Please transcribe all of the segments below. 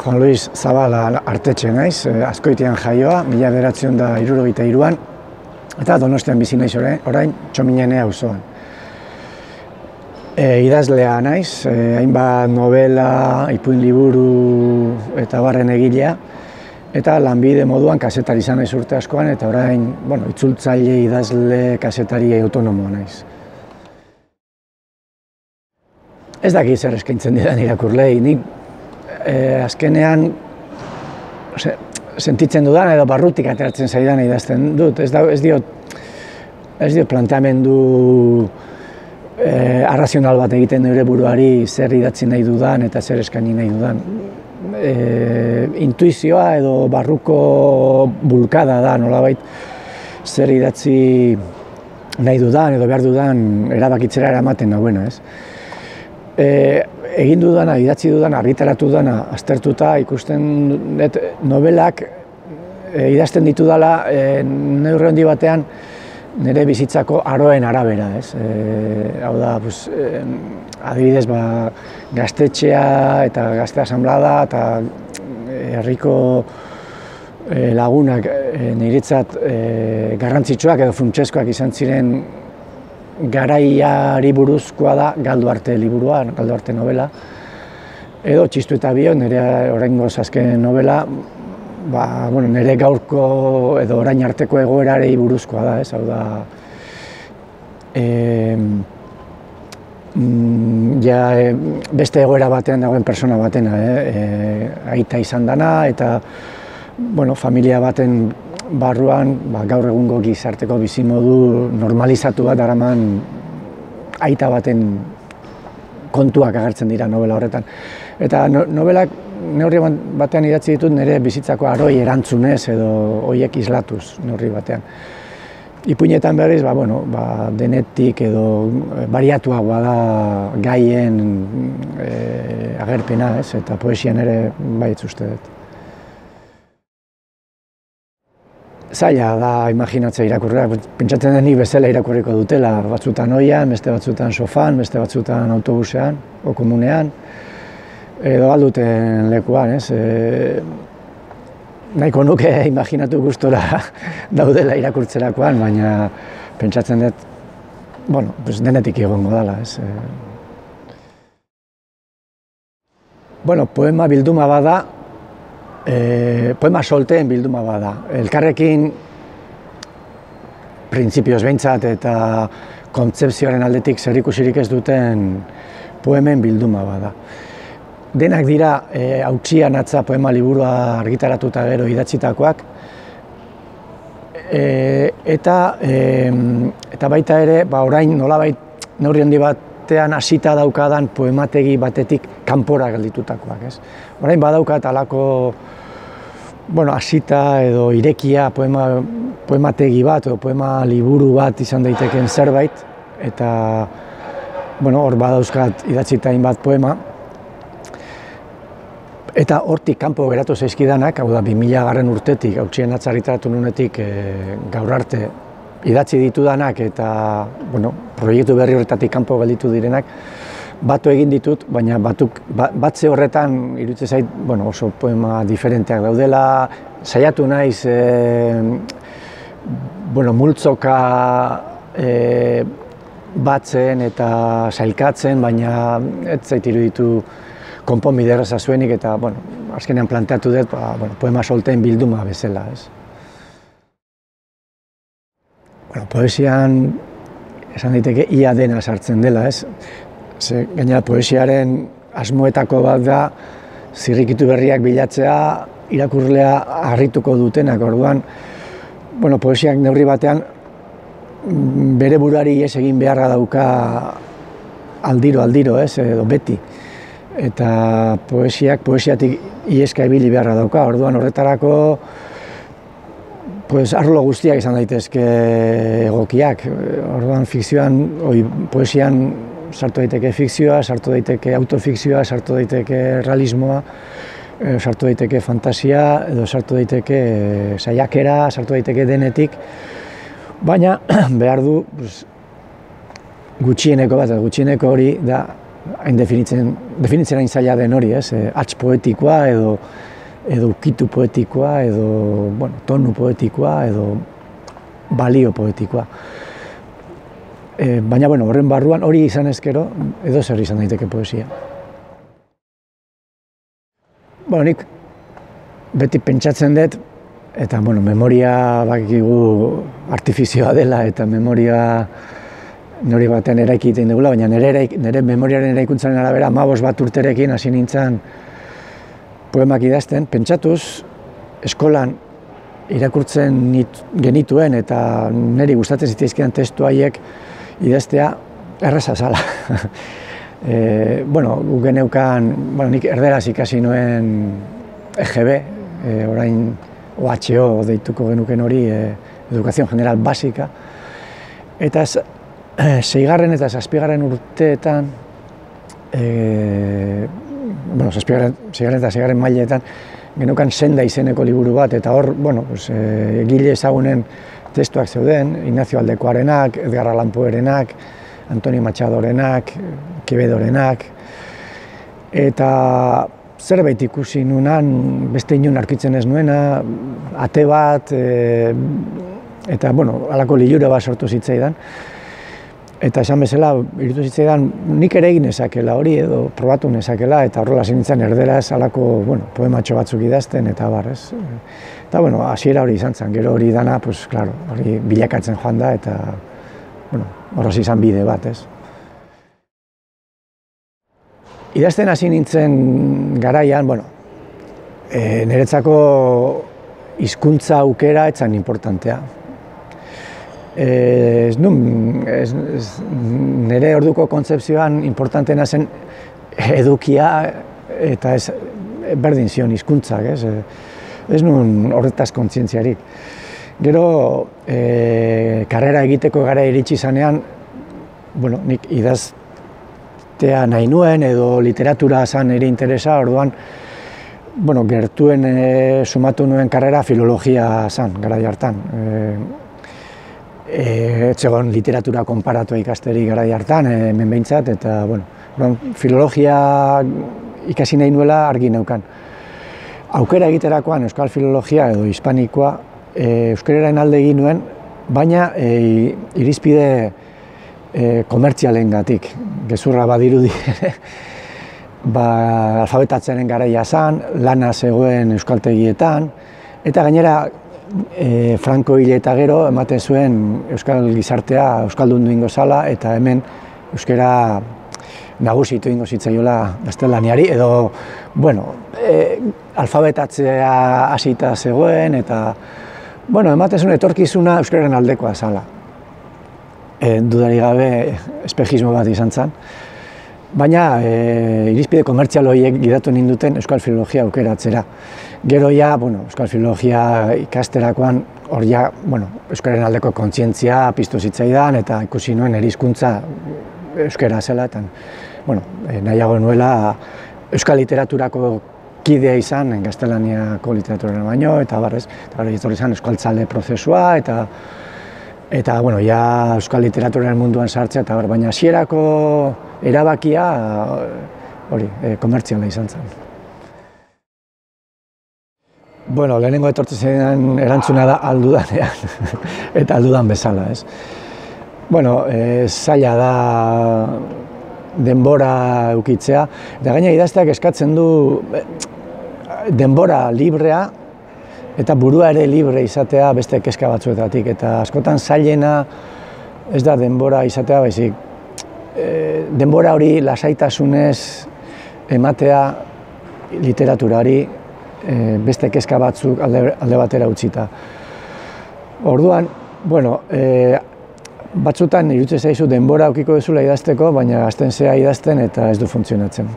Juan Luis Zabala artetxe naiz, Azkoitian jaioa, 1973an, eta Donostian bizi naiz orain Txominene auzoan. Idazlea naiz, hainbat novela, ipuin liburu eta barren egilea, eta lanbide moduan kazetari izan naiz urte askoan, eta orain, itzultzaile, idazle, kazetari autonomoa naiz. Ez dakit zer eskaintzen didan irakurlei, nik azkenean sentitzen dudan edo barrutik ateratzen zaidan idazten dut. Ez diot planteamendu arrazional bat egiten nire buruari zer idatzi nahi dudan eta zer eskaini nahi dudan. Intuizioa edo barruko bulkada da, nolabait zer idatzi nahi dudan edo behar dudan erabakitzera eramaten nauena, ez? Egin dudana, idatzi dudana, argitaratu dudana, aztertuta ikusten novelak idazten ditudala neurri handi batean nire bizitzako aroen arabera, ez? Hau da, adibidez, gaztetxea eta gazte asanblada eta herriko lagunak niretzat garrantzitsuak edo funtsezkoak izan ziren garaiari buruzkoa da Galdu arte liburua, Galdu arte novela, edo Txistu eta Bio, nire oraingoz azken novela, nire gaurko edo orain arteko egoerarei buruzkoa da, ez, hau da, beste egoera batean dagoen persona batena, aita izan dana, eta familia baten barruan gaur egungo gizarteko bizimodu normalizatu bat daraman aita baten kontuak agertzen dira novela horretan. Eta novelak neurri batean idatzi ditut nire bizitzako aroi erantzunez edo horiek islatuz neurri batean. Ipuinetan berriz, denetik edo bariatuagoa da gaien agerpena, ez? Eta poesian ere baietz uste dut. Zaila da imaginatzea irakurria, pentsatzen den nik bezala irakurriko dutela, batzutan oian, beste batzutan sofan, beste batzutan autobusean, o komunean, edo alduten lekuan, ez? Nahiko nuke imaginatu gustora daudela irakurtzerakoan, baina pentsatzen dut, denetik egongo dela, ez? Poema bilduma bada, poema solteen bilduma bada. Elkarrekin printzipioz behintzat eta kontzepzioaren aldetik zerikusirik ez duten poemen bilduma bada. Denak dira Hautsia Natza poema liburua argitaratuta gero idatzitakoak, eta baita ere, orain nolabait neurri handi batean hasita daukadan poemategi batetik kanpora gelditutakoak, ez? Orain badaukat halako hasita edo irekia poemategi bat edo poema liburu bat izan daitekeen zerbait, eta hor badauzkat idatzita hainbat poema, eta hortik kanpo geratu zaizkidanak, hau da 2000 urtetik, Hautsia Natza argitaratu nuenetik gaur arte idatzi ditudanak eta proiektu berri horretatik kanpo gelditu direnak, batu egin ditut, baina batze horretan iruditzen zait oso poema diferenteak daudela, saiatu naiz multzoka batzen eta sailkatzen, baina ez zait iruditu konponbide erraza zuenik, eta azkenean planteatu dut poema solteen bilduma bezala, ez? Poesian esan daiteke ia dena sartzen dela, ez? Gainera poesiaren asmoetako bat da zirrikitu berriak bilatzea, irakurlea harrituko dutenak, orduan, poesiak neurri batean bere buruari ihes egin beharra dauka aldiro, ez, edo beti. Eta poesiatik iheska ibili beharra dauka, orduan horretarako arlo guztiak izan daitezke egokiak. Orduan fikzioan, poesian sartu daiteke fikzioa, sartu daiteke autofikzioa, sartu daiteke realismoa, sartu daiteke fantasia, edo sartu daiteke saiakera, sartu daiteke denetik, baina behar du gutxieneko bat, gutxieneko hori da hain definitzen hain zaila den hori, ez? Hats poetikoa edo ukitu poetikoa edo, bueno, tonu poetikoa edo balio poetikoa. Baina, bueno, horren barruan hori izan ezkero, edo zer izan daiteke poesia. Bueno, nik beti pentsatzen dut, eta, bueno, memoria bakigu artifizioa dela, eta memoria nori batean eraiki egiten dugula, baina nire memoriaren eraikuntzaren arabera 15 bat urterekin hasi nintzen poemak idazten, pentsatuz, eskolan irakurtzen genituen eta niri gustatzen zitzaizkidan testu haiek idaztea erraza zala. Bueno, guk geneukan, bueno, nik erderaz ikasi nuen EGB, orain OHO deituko genuken hori, Educación General Básica, eta 6. eta 7. urteetan, bueno, 6. eta 6. mailetan, genukan Senda izeneko liburu bat, eta hor, bueno, egile ezagunen testuak zeuden, Ignacio Aldekoarenak, Edgar Allan Poerenak, Antonio Machadorenak, Quevedorenak, eta zerbait ikusi nunan, beste inon aurkitzen ez nuena, ate bat, eta, bueno, halako lilura bat sortu zitzaidan. Eta esan bezala, iruditu zitzaidan, nik ere egin nezakela hori edo probatu nezakela, eta horrela nintzen erderaz halako, bueno, poematxo batzuk idazten, eta bar, ez. Eta, bueno, hasiera hori izan zen, gero hori dana, pues, claro, hori bilakatzen joan da, eta, bueno, horraz izan bide bat, ez. Idazten hasi nintzen garaian, bueno, niretzako hizkuntza aukera etzan importantea. Nire orduko kontzepzioan importantena zen edukia eta ez berdin zion hizkuntzak, ez? Ez nun horretaz kontzientziarik. Gero, karrera egiteko gara iritsi zanean, bueno, nik idaztea nahi nuen edo literatura zan ere interesa, orduan, bueno, gertuen sumatu nuen karrera filologia zan, garai hartan. Etzegon literatura konparatua ikasteri garai hartan, hemen behintzat, eta, bueno, filologia ikasi nahi nuela argi neukan. Aukera egiterakoan euskal filologia edo hispanikoa euskararen alde egin nuen, baina irizpide komertzialengatik, gezurra badirudi alfabetatzearen garaia zan, lana zegoen euskaltegietan, eta gainera Franco hil eta gero ematen zuen euskal gizartea euskaldundu ingo zala, eta hemen euskara nagusitu ingo zitzaiola gaztelaniari, edo, bueno, alfabetatzea hasita zegoen, eta, bueno, ematen zuen etorkizuna euskararen aldekoa zala. Dudarik gabe espejismo bat izan zen. Baina irizpide komertzial horiek gidatu ninduten euskal filologia aukeratzera. Gero ja, bueno, euskal filologia ikasterakoan hor ja, bueno, euskararen aldeko kontzientzia piztu zitzaidan eta ikusi nuen hizkuntza euskara zela, eta, bueno, nahiago nuela euskal literaturako kidea izan, gaztelaniako literaturaren baino, eta barrez, eta etorri izan euskaltzale prozesua, eta, bueno, ja euskal literaturaren munduan sartzea, eta baina hasierako erabakia hori, komertziala izan zen. Bueno, lehenengo etortzen erantzuna da aldudanean, eta aldudan bezala, ez. Bueno, zaila da denbora eukitzea, eta gaina idazteak eskatzen du denbora librea, eta burua ere libre izatea beste kezka batzuetatik, eta askotan zailena ez da denbora izatea, baizik, denbora hori lasaitasunez ematea literaturari beste kezka batzuk alde batera utzita. Orduan, bueno, batzutan iruditzen zaizu denbora aukiko duzula idazteko, baina hasten zea idazten eta ez du funtzionatzen.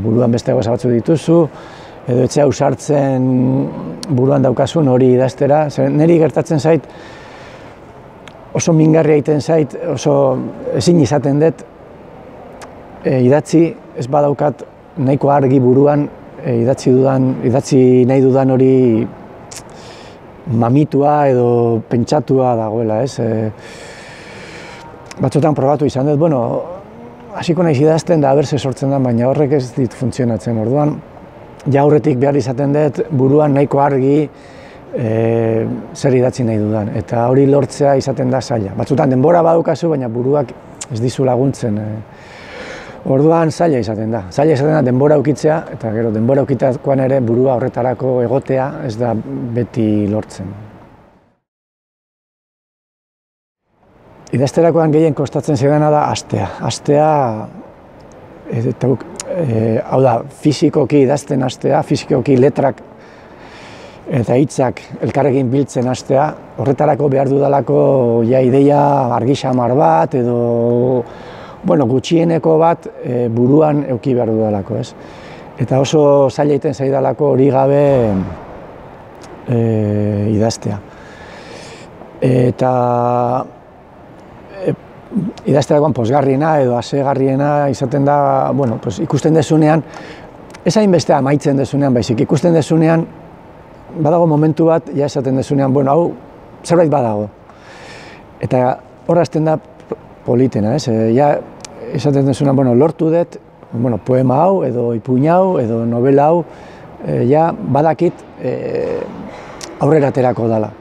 Buruan beste gauza batzuk dituzu, edo etxea ausartzen buruan daukasun hori idaztera. Niri gertatzen zait, oso mingarria egiten zait, oso ezin izaten dut, idatzi ez badaukat nahiko argi buruan idatzi nahi dudan hori mamitua edo pentsatua dagoela, ez? Batzutan probatu izan dut, bueno, hasiko naiz idazten da berse sortzen da, baina horrek ez dit funtzionatzen. Orduan, ja aurretik behar izaten dut buruan nahiko argi zer idatzi nahi dudan. Eta hori lortzea izaten da zaila. Batzutan denbora badukazu, baina buruak ez dizu laguntzen. Orduan zaila izaten da. Zaila izaten da denbora ukitzea, eta gero denbora ukitakoan ere burua horretarako egotea ez da beti lortzen. Idazterakoan gehien kostatzen zidana da hastea. Hastea, hau da, fisikoki idazten hastea, fisikoki letrak eta hitzak elkarrekin biltzen hastea, horretarako behar dudalako ideia argi xamar bat edo gutxieneko bat buruan eduki behar dudalako, ez? Eta oso zaila egiten zaidalako hori gabe idaztea. Eta idazterakoan pozgarriena edo hasegarriena izaten da, ikusten dezunean, ez hainbeste amaitzen dezunean, baizik ikusten dezunean, badago momentu bat, ja esaten dezunean, hau zerbait badago. Eta hor hasten da politena, ez? Ja esaten dezunean, lortu dut, poema hau, edo ipuin hau, edo novela hau, ja badakit aurrera aterako dela.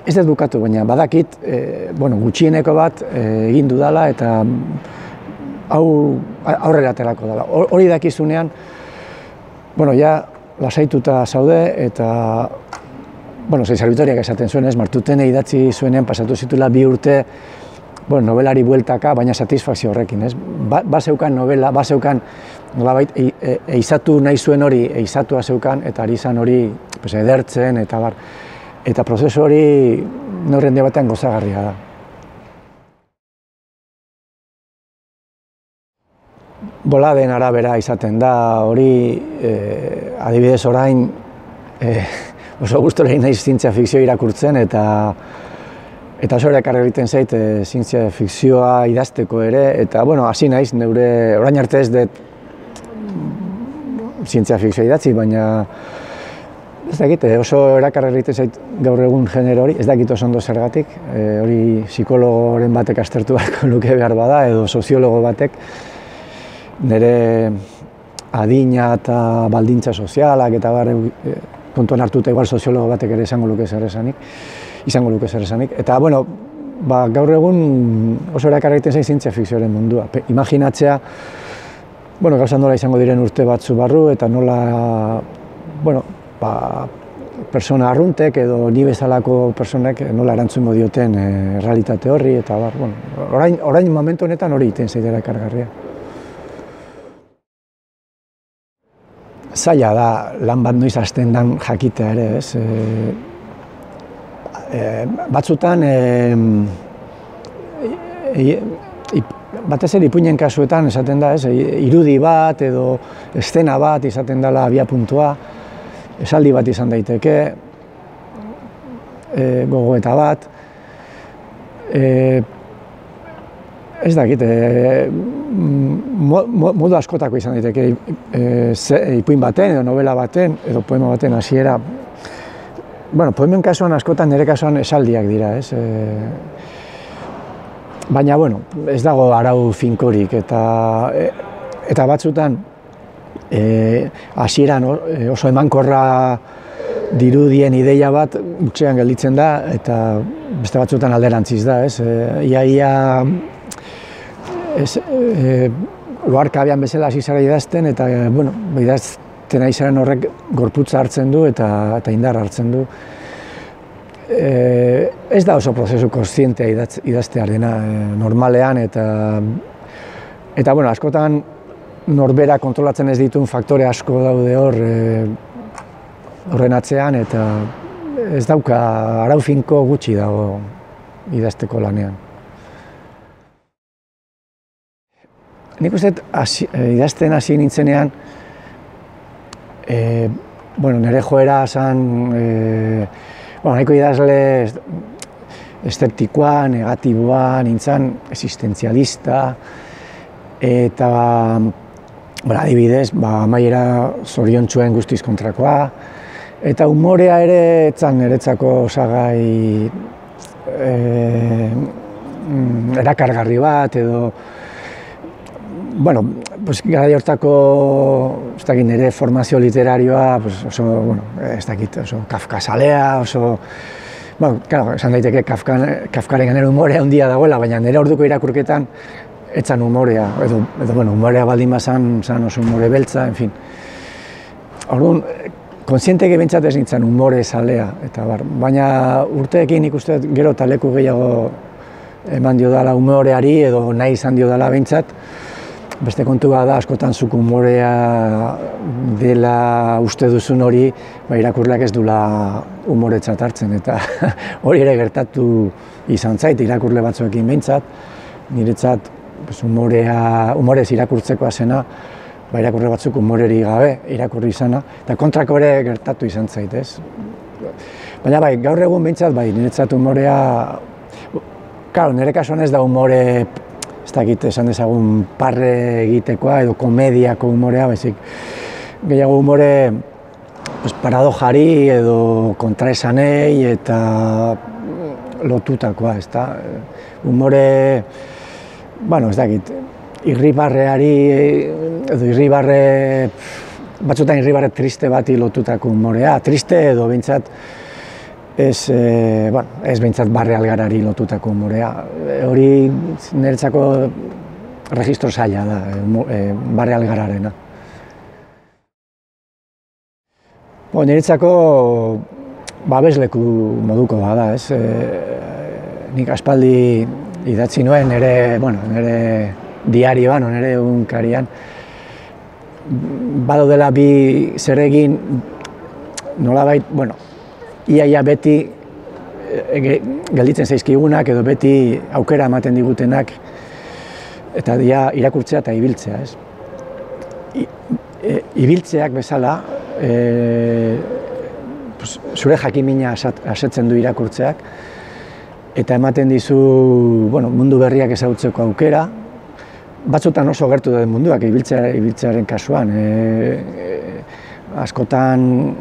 Ez dut bukatu, baina badakit gutxieneko bat egin dudala eta hau aurrera aterako dela. Hori dakizunean, ja lasaituta zaude eta Cesar Vitoriak esaten zuen, Martutene idatzi zuenean pasatu zituela 2 urte novelari bueltaka, baina satisfakzio horrekin. Bazeukan novela, bazeukan nolabait eizatu nahi zuen hori, eizatua zeukan eta ari zan hori edertzen eta bar. Eta prozesu hori neurri handi batean gozagarria da. Boladen arabera izaten da, hori adibidez orain oso gustora egin naiz zientzia fikzioa irakurtzen eta oso erakarri egiten zait zientzia fikzioa idazteko ere eta hasi naiz neure orain arte ez dut zientzia fikzioa idatzi, baina ez dakit, oso erakarri egiten zait gaur egun genero hori, ez dakit oso ondo zergatik, hori psikologoren batek aztertu beharko luke behar bada, edo soziologo batek, nire adina eta baldintza sozialak eta kontuan hartuta igual soziologo batek ere izango luke zer esanik. Eta, gaur egun oso erakarri egiten zait zientzia fikzioaren mundua. Imaginatzea, gauza nola izango diren urte batzu barru eta nola, persona arruntek edo ni bezalako personek nola erantzungo dioten realitate horri eta orain momentu honetan hori egiten zait erakargarria. Zaila da lan bat noiz hasten dan jakitea ere, ez? Batzutan, batez ere ipuinen kasuetan esaten da, irudi bat edo eszena bat izaten dela abiapuntua, esaldi bat izan daiteke, gogoeta bat. Ez dakit, modu askotako izan daiteke ipuin baten edo novela baten edo poema baten hasiera. Poemen kasuan askotan nire kasuan esaldiak dira, ez? Baina, ez dago arau finkorik eta batzutan hasieran oso emankorra dirudien ideia bat utxean gelditzen da eta beste batzutan alderantziz da, ez? Ia oharkabean bezala hasi zara idazten eta idazten ari zaren horrek gorputza hartzen du eta indar hartzen du. Ez da oso prozesu kontzientea idaztearena normalean eta askotan norbera kontrolatzen ez dituen faktore asko daude horren atzean eta ez dauka arau finko gutxi dago idazteko lanean. Nik uste idazten hasi nintzenean, nire joera zen, nahiko idazle eszeptikoa, negatiboa, nintzen existentzialista, eta adibidez, amaiera zoriontsuen guztiz kontrakoa, eta umorea ere etzan niretzako osagai erakargarri bat, edo bueno, pues, garai hortako, ez dakit, nire formazio literarioa, pues, oso, bueno, ez dakit, oso Kafka-zalea, oso, bueno, claro, esan daiteke Kafkaren genero humorea handia dagoela, baina nire orduko irakurketan etzan humorea, edo bueno, humorea baldin bazan, zan oso humore beltza, en fin. Orduan, kontzienteke bintzat ez nintzen humore zalea, eta baina urteekin ikuste gero taleku gehiago eman dio dala humoreari, edo nahi izan dio dala bintzat. Beste kontua da, askotan zuk humorea dela uste duzun hori, irakurleak ez dula humoretzat hartzen, eta hori ere gertatu izan zait, irakurle batzuekin behintzat. Niretzat humorez irakurtzekoa zena, irakurle batzuk humoreri gabe irakurri izana, eta kontrako ere gertatu izan zait, ez? Baina gaur egun behintzat, niretzat humorea, nire kasuan ez da humore, ez dakit esan dezagun parre egitekoa edo komediako humorea, baizik gehiago humore paradojari edo kontraesanei eta lotutakoa, ez da. Humore, bueno, ez dakit, irribarreari edo batzutan irribarre triste bati lotutako humorea, triste edo behintzat ez behintzat barre algarari lotutako humorea. Hori niretzako registro zaila da, barre algararena. Niretzako babesleku moduko da, ez? Nik aspaldi idatzi nuen nire diarioan, nire egunkarian. Badaudela bi zeregin, nolabait, iaia beti gelditzen zaizkigunak edo beti aukera ematen digutenak eta irakurtzea eta ibiltzea, ez? Ibiltzeak bezala, zure jakimina asetzen du irakurtzeak eta ematen dizu mundu berriak ezagutzeko aukera, batzutan oso gertu den munduak ibiltzearen kasuan. Askotan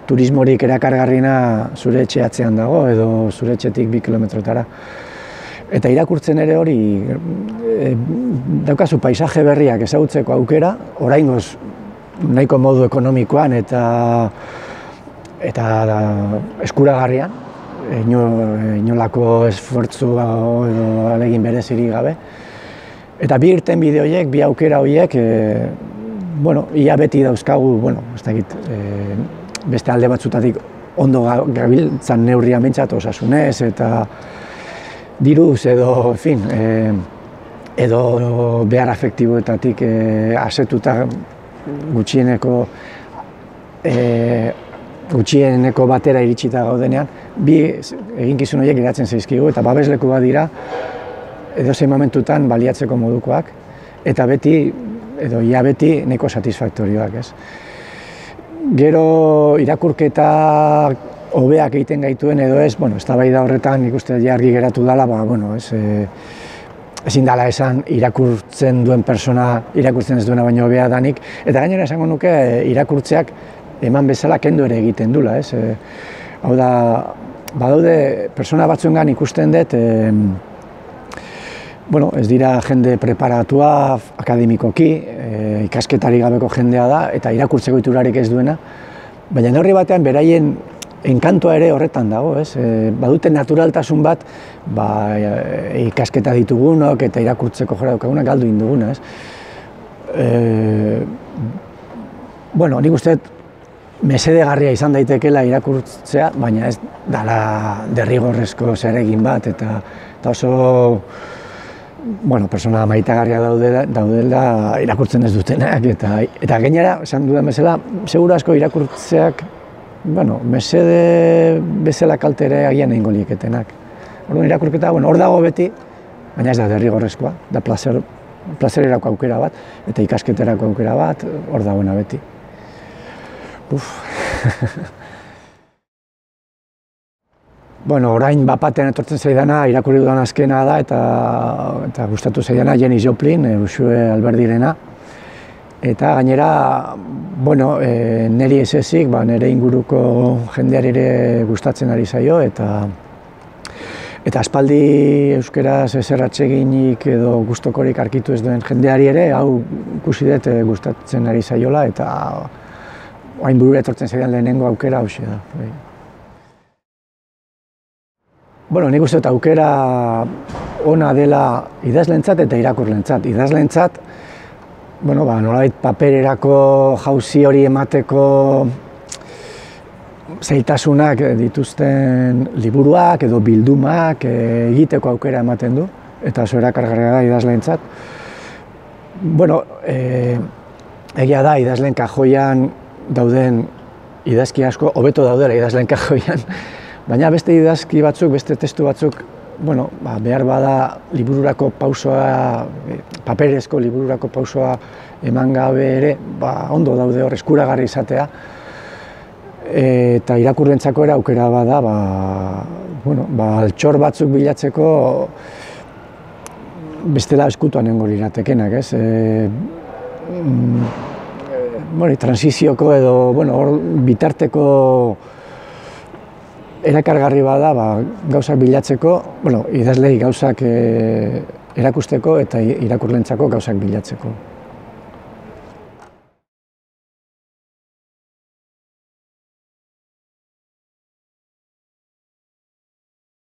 turismorik erakargarriena zure etxe atzean dago edo zure etxetik 2 kilometrotara. Eta irakurtzen ere hori daukazu paisaje berriak ezagutzeko aukera, oraingoz nahiko modu ekonomikoan eta eskuragarrian, inolako esfortzu edo ahalegin berezirik gabe. Eta bi irtenbide horiek, bi aukera horiek, ia beti dauzkagu, ez dakit, beste alde batzutatik ondo gabiltzan neurrian behintzat osasunez eta diruz edo, edo behar afektiboetatik asetuta gutxieneko batera iritsita gaudenean, bi eginkizun horiek geratzen zaizkigu eta babesleku bat dira edozein momentutan baliatzeko modukoak eta beti, edo ia beti, nahiko satisfaktorioak, ez? Gero irakurketa hobeak egiten gaituen edo ez, eztabaida horretan nik uste argi geratu dela, ezin dela esan irakurtzen duen persona irakurtzen ez duena baino hobea danik, eta gainera esango nuke irakurtzeak eman bezala kendu ere egiten dula, ez? Hau da, badaude persona batzuengan ikusten dut, ez dira jende preparatua akademikoki, ikasketari gabeko jendea da, eta irakurtzeko iturarik ez duena, baina neurri batean beraien enkantoa ere horretan dago, ez? Badute naturaltasun bat, ikasketa ditugunok eta irakurtzeko jora daukagunak galdu induguna, ez? Nik uste mesedegarria izan daitekeela irakurtzea, baina ez dala derrigorrezko zeregin bat, eta oso persona maitagarria daudela irakurtzen ez dutenak, eta gainera, esan dudan bezala, seguru asko irakurtzeak, mesede bezala kaltere agian egingo lieketenak. Orduan irakurketa, hor dago beti, baina ez da derrigorrezkoa, da plazererako aukera bat, eta ikasketerako aukera bat, hor dagoena beti. Orain bapatean etortzen zaidana, irakurri dudan azkena da, eta gustatu zaidana Janis Joplin, Uxue Alberdirena. Eta gainera, niri ez ezik, nire inguruko jendeari ere gustatzen ari zaio, eta Eta aspaldi euskeraz ezer atseginik edo gustokorik arkitu ez duen jendeari ere, hau ikusi dut gustatzen ari zaiola, eta hain burura etortzen zaidan lehenengo aukera hauxe da. Bueno, nik uste dut aukera ona dela idazlentzat eta irakurlentzat. Idazlentzat, bueno, nolabait papererako jauzi hori emateko zailtasunak dituzten liburuak edo bildumak egiteko aukera ematen du, eta oso erakargarria da idazleentzat. Bueno, egia da idazleen kajoian dauden idazki asko, hobeto daudela idazleen kajoian, baina beste idazki batzuk, beste testu batzuk, bueno, behar bada libururako pausoa, paperezko libururako pausoa eman gabe ere, ondo daude hor eskuragarri izatea, eta irakurlentzako ere aukera bada, altxor batzuk bilatzeko bestela eskutuan nengo liratekenak, ez? Transizioko edo, hor bitarteko erakargarri bada gauzak bilatzeko, idazlei gauzak erakusteko eta irakurlentzako gauzak bilatzeko.